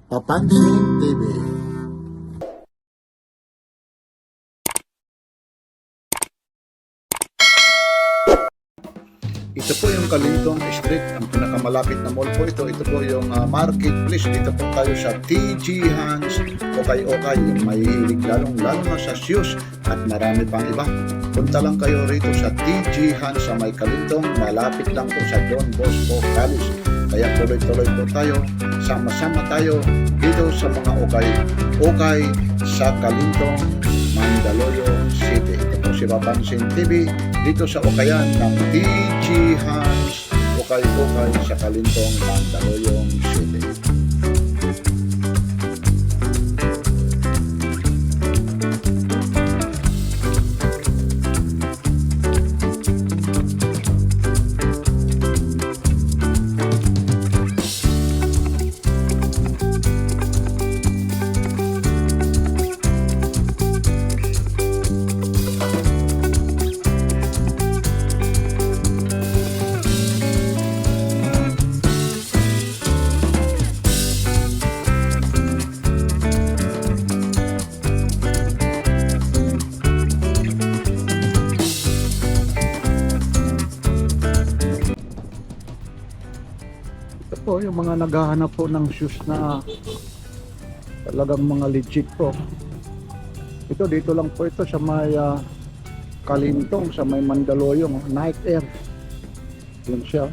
Papansin TV. Ito po yung Kalintong Street, ang pinakamalapit na mall po ito. Ito po yung marketplace. Dito po tayo sa TG Hans, Okay, yung mahihilig lalo na sa shoes at marami pang iba. Punta lang kayo rito sa TG Hans sa may Kalintong, malapit lang po sa Don Bosco College. Kaya tuloy-tuloy po tayo, sama-sama tayo dito sa mga okay sa Kalintong, Mandaluyong City. Ito po si Papansin TV dito sa Okayan ng TG Hans, Okay sa Kalintong, Mandaluyong City. Ito po yung mga naghahanap po ng shoes na talagang mga legit po. Ito dito lang po ito sa may Kalintong, sa may Mandaluyong, Nike Air. Yun siya.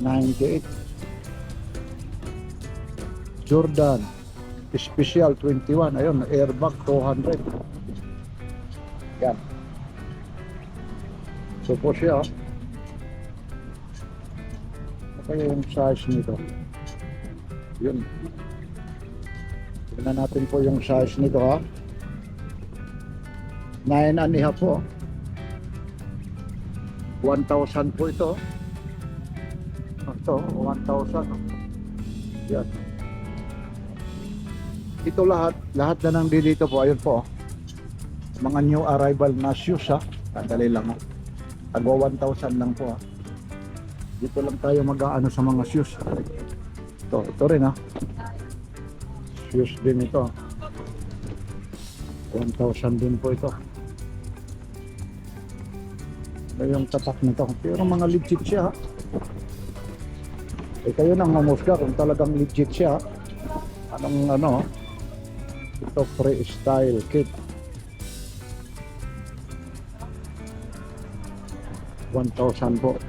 98. Jordan Special 21. Ayun, airbag 200. Yan. So po siya. Kaya yung size nito yun, tignan natin po yung size nito ha. 9.5 po, 1,000 po ito. Ito 1,000. Yan, ito lahat na nang dito po. Ayun po, mga new arrival na shoes ha. Kadali lang ha, tagwa 1,000 lang po ha. Dito lang tayo mag-aano sa mga shoes. Ito rin ha. Shoes din ito. 1,000 din po ito. Ito yung tatak nito. Pero mga legit siya ha. Eh kayo nang mamusga kung talagang legit siya. Anong ano. Ito freestyle kit. 1,000 po.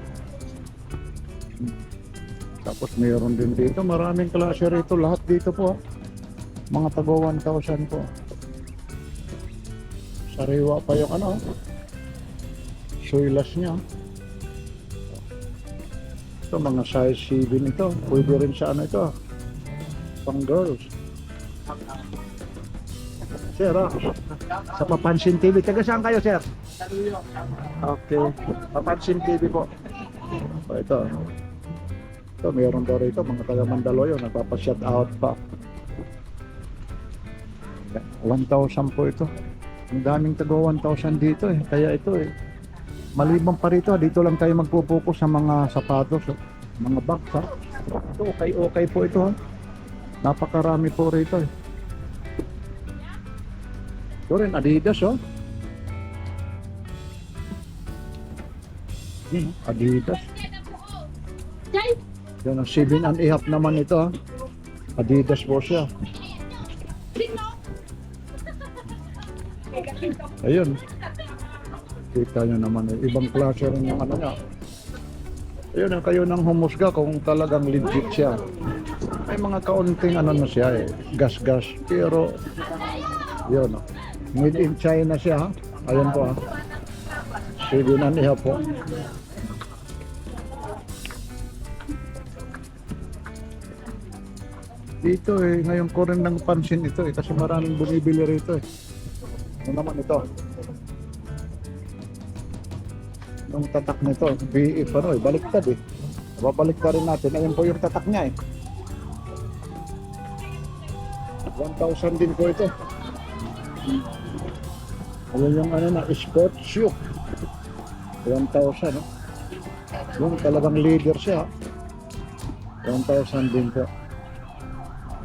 Tapos mayroon din dito, maraming klase rito, lahat dito po mga tago 1,000 po. Sariwa pa yung ano, suilas nya. Ito mga size 7 ito, pwede rin sa ano ito, pang girls. Sir sa Papansin TV, taga saan kayo sir? Okay, Papansin TV po. Ito meron daw rito mga taga Mandaluyong, nagpapa-shout out pa. 1,000 po ito. Ang daming taga 1,000 dito eh. Kaya ito eh, maliban pa rito, dito lang tayo magpo-focus sa mga sapatos, mga bags ha. Ito okay po ito ha. Napakarami po rito eh. Ito rin Adidas oh. Adidas. Yan ang 7.5 naman ito ha. Adidas po siya. Ayun. Kita nyo naman eh. Ibang klase rin yung ano niya. Ayun ang kayo nang humusga kung talagang legit siya. May mga kaunting ano na siya eh. Gas. Pero yun oh. Made in China siya ha. Ayun po ha. 7.5 po. Dito eh, ngayon ko rin ng pansin ito eh, kasi maraming bumibili rito eh. Ano naman ito? Yung tatak nito, BF ano eh, baliktad eh. Babaliktad rin natin, ayun po yung tatak niya eh. 1,000 din po ito. Ayun yung ano na, sport shoe. 1,000 no? Yung talagang leader siya. 1,000 din po.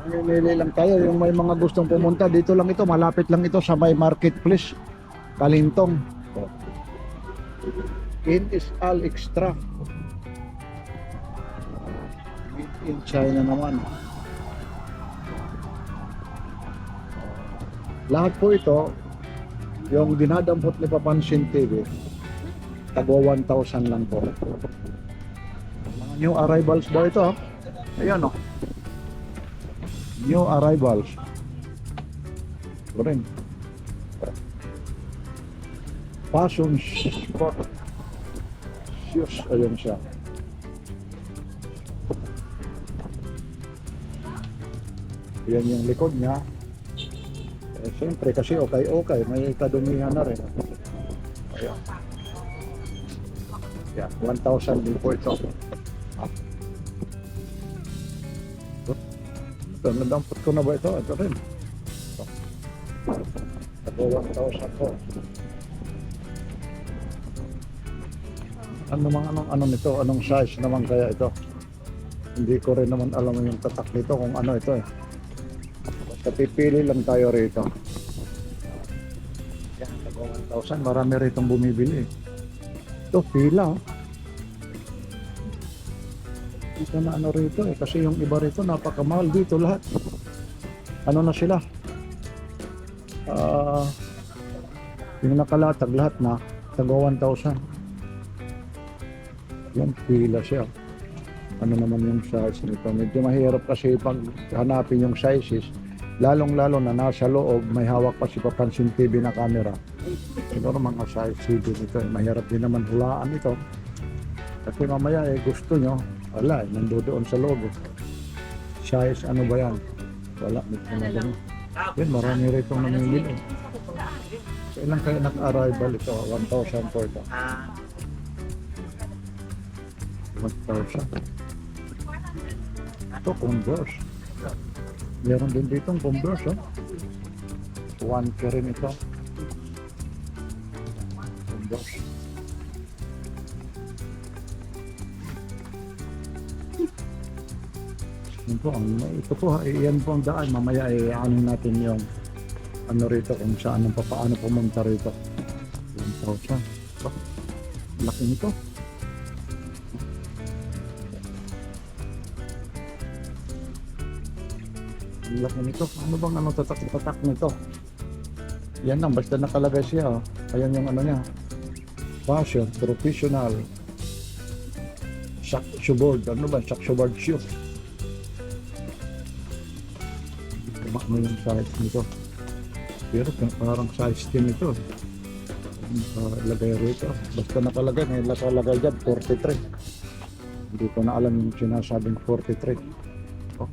Mamimili lang tayo yung may mga gustong pumunta. Dito lang ito, malapit lang ito sa may marketplace. Kalintong. In is all extra. Made in China naman. Lahat po ito, yung dinadampot ni Papansin TV, tago 1,000 lang po. Mga new arrivals daw ito. Ayan o. New arrivals. Ito rin. Fashion sport. Shoes. Ayan siya. Ayan yung likod niya. Eh, siyempre kasi okay. May kadumihan na rin. Ayan. Ayan. 1,000 din po ito. Ito, nadampot ko na ba ito? Ito rin. Ito, 1,000 po. Ano nito? Anong size naman kaya ito? Hindi ko rin naman alam yung tatak nito kung ano ito eh. Basta pipili lang tayo rito. Yan, ito 1,000. Marami ritong bumibili. Ito, pila. Ito na ano rito eh, kasi yung iba rito napakamahal dito lahat. Ano na sila? Yung nakalatag lahat na tago 1,000. Yan, pila siya. Ano naman yung size nito? Medyo mahirap kasi pag hanapin yung sizes. Lalong-lalo na nasa loob, may hawak pa si Papansin TV na camera. Siguro mga size CD nito. Mahirap din naman hulaan ito. Kasi mamaya gusto nyo, wala, nandoon sa loob. Size, ano ba yan? Wala, medyo na ganun. Yan, marami rito namimili. So, ilang kaya nag-arrival ito? 1,000 po ito. 1,000. Ito, Converse. Meron din ditong Converse, oh. 1K rin ito. Converse. Ito po, iyan po ang daan. Mamaya ano natin yung ano rito, kung saan paano pumunta rito. 1,000. Laki nito. Ang laki nito. Ano bang tatak nito? Yan lang, basta nakalagay siya. Ayan yung ano niya. Fashion, professional. Shoeboard. Ano ba? Shoeboard shoe. Ano yung size nito? Pero parang size din ito. Nakalagay rito. Basta nakalagay, may nakalagay dyan, 43. Hindi ko na alam yung sinasabing 43. Oh.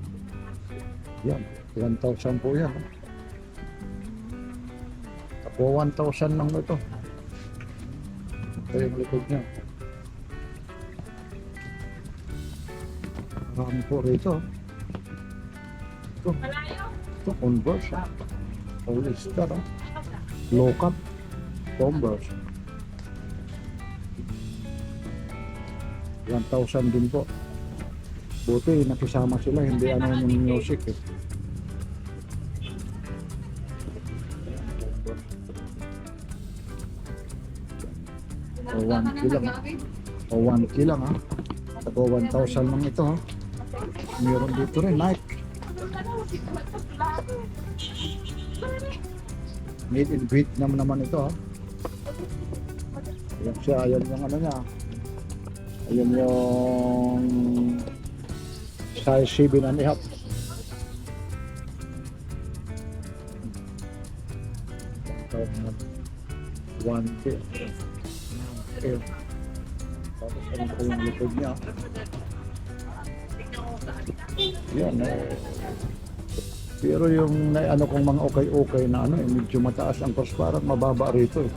Yan, 1,000 po yan. Ako 1,000 lang ito. Ito yung likod niya. Marami po rito. Ito. Ito, Converse. All-Star. Low cut. Converse. 1,000 din po. Buti, nakisama sila. Hindi ano yung music eh. O 1K lang. O 1K lang ha. Tago 1,000 lang ito ha. Meron dito rin, Nike. Made in Vietnam naman ito ha. Ayan siya, ayan yung ano niya. Ayan yung size 7 and a half. One K. Okay. Tapos ano po yung likod niya. Yan pero yung ano kong mga okay na ano medyo mataas ang cost, parang mababa rito eh.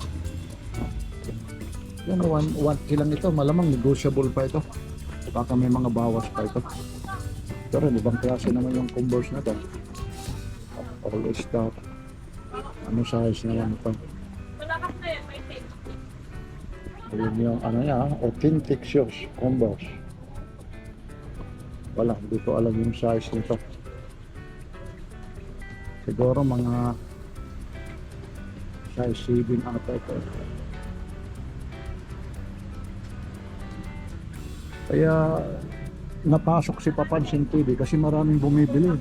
Yan 1K lang ito, malamang negotiable pa ito. Baka may mga bawas pa ito. Pero ibang klase naman yung Converse na ito. All-Star. Ano size naman ito? Ayun yung ano niya, authentic shoes, Converse. Wala, hindi ko alam yung size nito. Siguro mga size 7 ata ito. Kaya napasok si Papansin TV kasi maraming bumibili.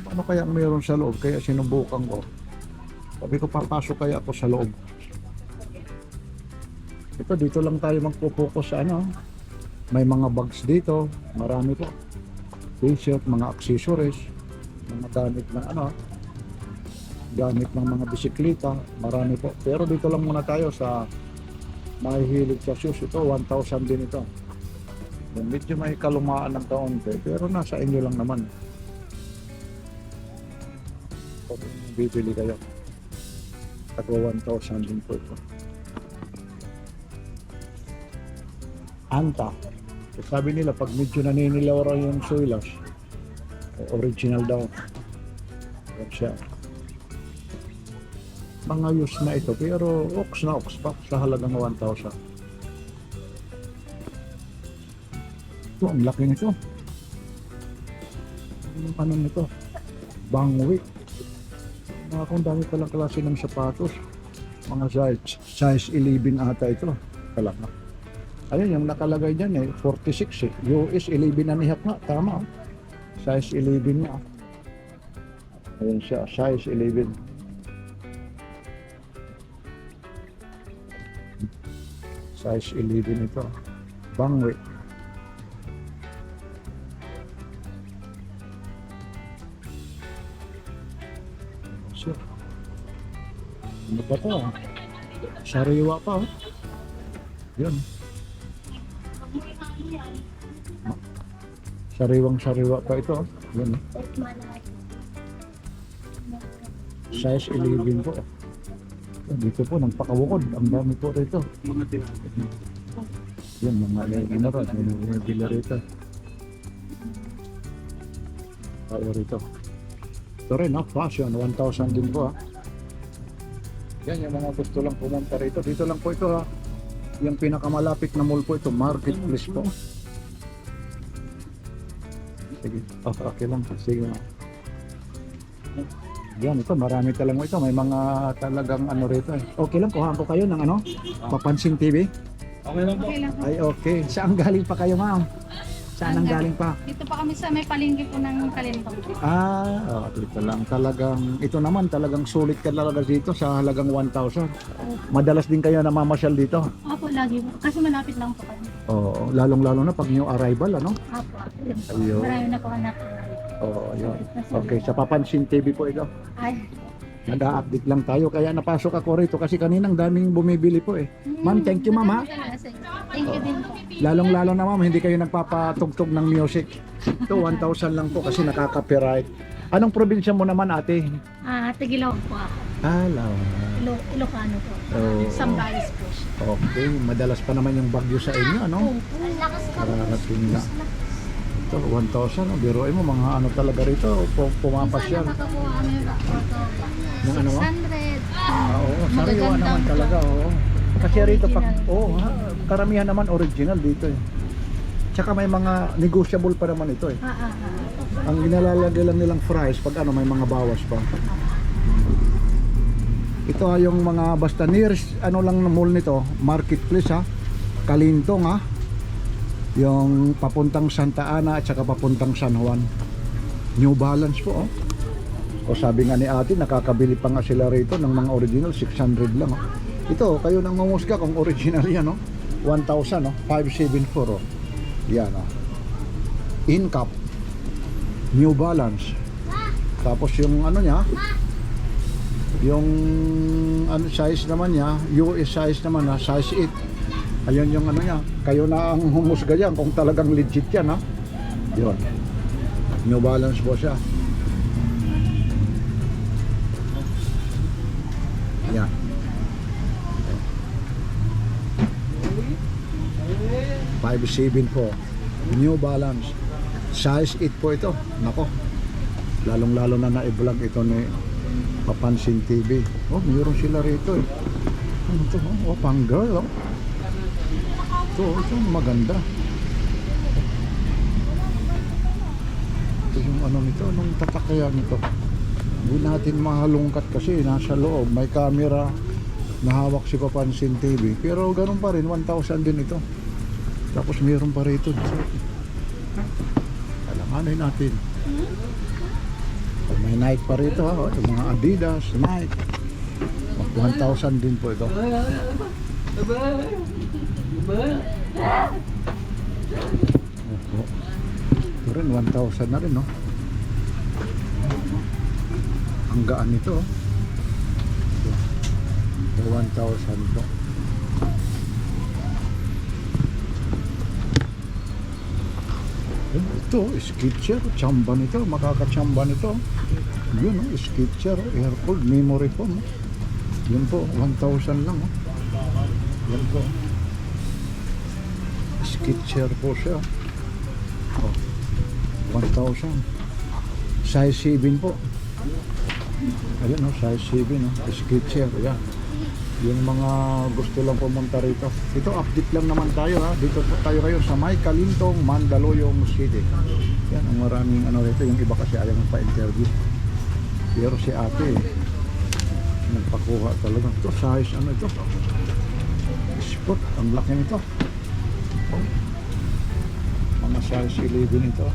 Ano kaya mayroon sa loob? Kaya sinubukan ko. Sabi ko, papasok kaya ako sa loob. Ito, dito lang tayo magpo-focus sa ano. May mga bags dito. Marami po. T-shirt, mga accessories. Mga gamit ng ano. Gamit ng mga bisikleta. Marami po. Pero dito lang muna tayo sa mahihilig sa shoes. Ito, 1,000 din ito. Medyo may kalumaan ng kaunti. Pero nasa inyo lang naman. Kung bibili kayo. Tago 1,000 din po ito. Anta. Sabi nila pag medyo naninilaw raw yung suelas, original daw. Yan siya. Mga use na ito pero ox na ox pa sa halagang 1,000. Ito, ang laki nito. Ano nito? Bangwit. Mga kung dami palang klase ng sapatos. Mga size 11 ata ito. Talaga. Ayun, yung nakalagay dyan 46 eh. US 11 and a half nga, tama. Size 11 nga. Ayun siya, size 11. Size 11 ito. Bangwit. Siya. Ano pa to? Sariwa pa oh. Yun. Sariwang-sariwa pa ito. Yan. Size 11 po. Dito po, nagpakawukod. Ang dami po rito. Yan, mga ginarad. Mga bila rito. Tayo rito. Ito rin, fashion. 1,000 din po. Yan, yung mga gusto lang pumunta rito. Dito lang po ito. Yung pinakamalapit na mall po ito, Marketplace po. Sige, okay lang. Sige na. Yan, ito, marami talagang ito. May mga talagang ano rito eh. Okay lang, kuhaan ko kayo ng ano? Papansin TV? Okay lang po. Okay lang po. Ay, okay. Saan galing pa kayo, ma'am? Saan ang galing pa? Dito pa kami sa may palengke po ng Kalentong. Dito lang. Talagang, ito naman, talagang sulit ka talaga dito sa halagang 1,000. Madalas din kayo namamasyal dito. Opo, lagi po. Kasi malapit lang po kami. Oo, lalong-lalo na pag new arrival, ano? Opo. Ayun. Marami na po anak. Oo, yun. Okay, sa Papansin TV po ito. Ay. Nag-a-update lang tayo. Kaya napasok ako rito kasi kaninang daming bumibili po eh. Ma'am, thank you ma'am ha. Thank you din po. Lalong-lalo na ma'am, hindi kayo nagpapatugtog ng music. Ito, 1,000 lang po kasi nakaka-copyright. Anong probinsya mo naman ate? Tigilaw po ako. Ilocano po. Oo. Sambales po. Okay, madalas pa naman yung bagyo sa inyo, ano? Ang lakas ka. Kararating na. Ito, 1,000. Biruin mo, mga ano talaga rito, pumapasyal. Nakakakuha kami Ng ano mo? 600. Oo, sariwa naman talaga, oo. Kasi rito, karamihan naman original dito eh. Tsaka may mga negotiable pa naman ito eh. Ang inalalagay lang nilang price pag ano, may mga bawas pa. Ito yung mga basta nearest ano lang na mall nito, Marketplace ha. Kalintong ha. Yung papuntang Santa Ana at saka papuntang San Juan. New Balance po oh. O sabi nga ni ate, nakakabili pa nga sila rito ng mga original, 600 lang oh. Ito, kayo nang mamusga kung original yan oh. 1,000 oh, 574 oh. Yan oh. In-cap. New Balance. Tapos yung ano niya, yung ano size naman niya, US size naman ha, size 8. Ayun yung ano niya, kayo na ang humusga yan kung talagang legit yan ha. Yun. New Balance po siya. Yan. $5.7 po. New Balance. Size 8 po ito. Nako. Lalong-lalo na na-vlog ito ni Papansin TV. Oh, mayroon sila rito eh. Ano ito? Oh, pang girl oh. Ito maganda. ano nito, anong tatakaya nito. Hindi natin mahalungkat kasi nasa loob, may camera, nahawak si Papansin TV. Pero ganun pa rin, 1,000 din ito. Tapos mayroon pa rito. Alanganin natin. May Nike pa rito ha, yung mga Adidas, Nike. 1,000 din po ito. Ito rin, 1,000 na rin, no? Ang gaan nito. 1,000 to. Ito, Skechers, tsamba nito, makakatsamba nito. Yun, no? Skechers, air-cooled, memory foam. Yun po, 1,000 lang. Yan po. Skechers po siya. 1,000. Size 7 po. Ayun, no? Size 7, no? Skechers, yan. Yung mga gusto lang pumunta rito. Ito, update lang naman tayo ha. Dito po tayo ngayon sa May Kalintong, Mandaluyong City. Yan, ang maraming ano rito. Yung iba kasi ayaw magpa-interview. Pero si ate, nagpakuha talaga. Ito, size ano ito? Sport, ang laki nito. Mga size 11 ito.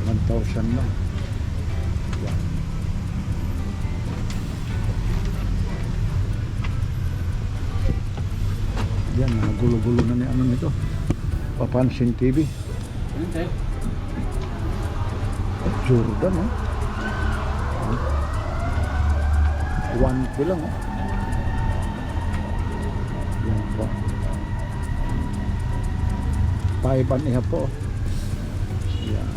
1,000 lang. Yan. Yan, gulo-gulo na ni ano nito. Papansin TV. Jordan, oh. 1K lang, oh. Yan po. 5.5 po. Yan.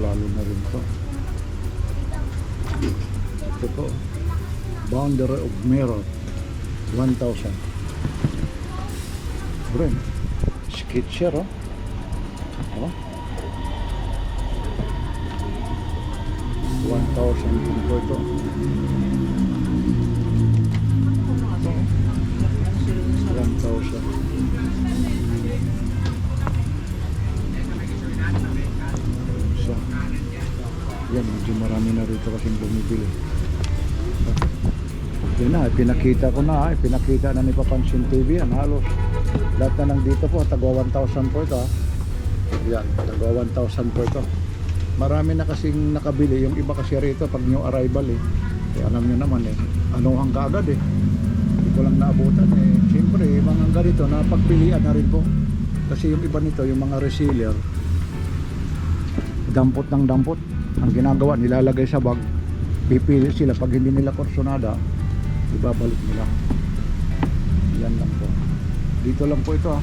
Lalo na rin to. Ito po, Boundary of Mirror, 1,000. Bren, Skechers, oh. Oh. 1,000 din po ito. Ito, 1,000. So, yan, medyo marami na rito kasing bumibili. Yun na, pinakita ko na, pinakita na ni Papansin TV yan, halos lahat na lang dito po, tagwa 1,000 po ito ha. Yan, tagwa 1,000 po ito. Marami na kasing nakabili, yung iba kasi rito pag new arrival alam nyo naman anuhan ka agad hindi ko lang naabutan siyempre, mga ganito na pagpilian na rin po kasi yung iba nito, yung mga reseller dampot ng dampot ang ginagawa, nilalagay sa bag, pipili sila pag hindi nila kursunada ibabalik nila. Yan lang po. Dito lang po ito ha.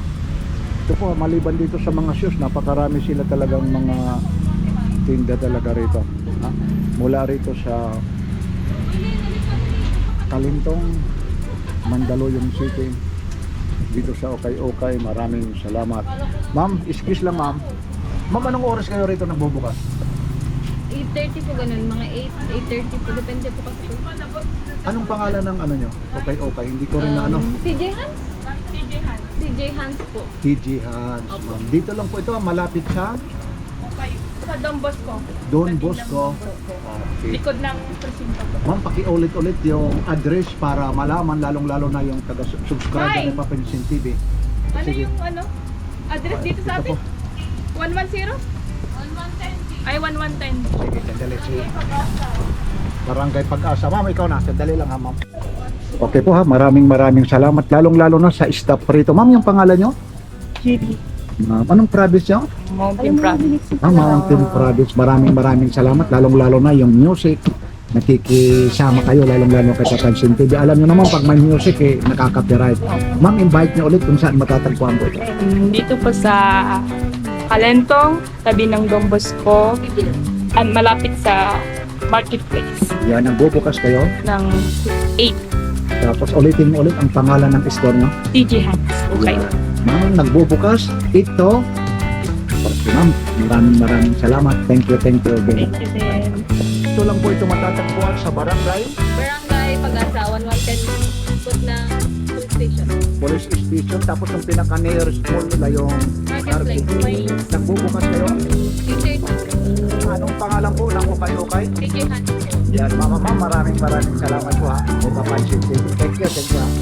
Ito po, maliban dito sa mga shoes, napakarami sila talagang mga tinda talaga rito ha? Mula rito sa Kalintong, Mandaluyong City, dito sa Okay-Okay. Maraming salamat. Ma'am, excuse lang ma'am. Ma'am, anong oras kayo rito nagbubukas? 8:30 po ganun, mga 8:30 po, depende po kasi. Anong pangalan ng ano nyo? Okay-Okay, hindi ko rin na ano. CJ Hans? CJ Hans po. TG Hans. Ma'am. Dito lang po ito, malapit sa Sa Don Bosco. Don Bosco. Okay. Likod ng presinto. Ma'am, pakiulit-ulit yung address para malaman, lalong-lalo na yung taga-subscribe Hi! ng Papansin TV. Ano Sige. yung ano? Address dito sa Ito atin? po. 110? 1110. Ay, 1110. Sige, sandali. Sige. Barangay Pag-asa. Ma'am, ikaw na. Sandali lang ha, ma'am. Okay po ha, maraming salamat. Lalong-lalo na sa staff rito. Ma'am, yung pangalan nyo? Judy. Ma'am, anong province nyo? Mountain Province. Mountain Province. Maraming salamat. Lalong-lalo na yung music. Nakikisama kayo, lalong-lalo kay Papansin TV. Alam nyo naman, pag may music, nakaka-copyright. Ma'am, invite nyo ulit kung saan matatagpuan po ito. Dito po sa Kalentong, tabi ng Don Bosco, at malapit sa marketplace Yan, nagbubukas kayo. ng 8 Tapos ulitin mo ulit ang pangalan ng store nyo. TG Hands. Okay. Yan. Ma'am, nagbubukas. Ito. Ma'am, maraming salamat. Thank you again. Thank you din. Ito lang po ito matatagpuan sa barangay Barangay Pag-asa, 1110 foot na police station. police station. Tapos yung pinaka-nearest mall nila yung Marketplace. May nagbubukas kayo. 8:30. Anong pangalan po ng ukay-ukay? TJ Hans. Yan, mama, maraming salamat po ha. May papansin. Thank you, thank you ha.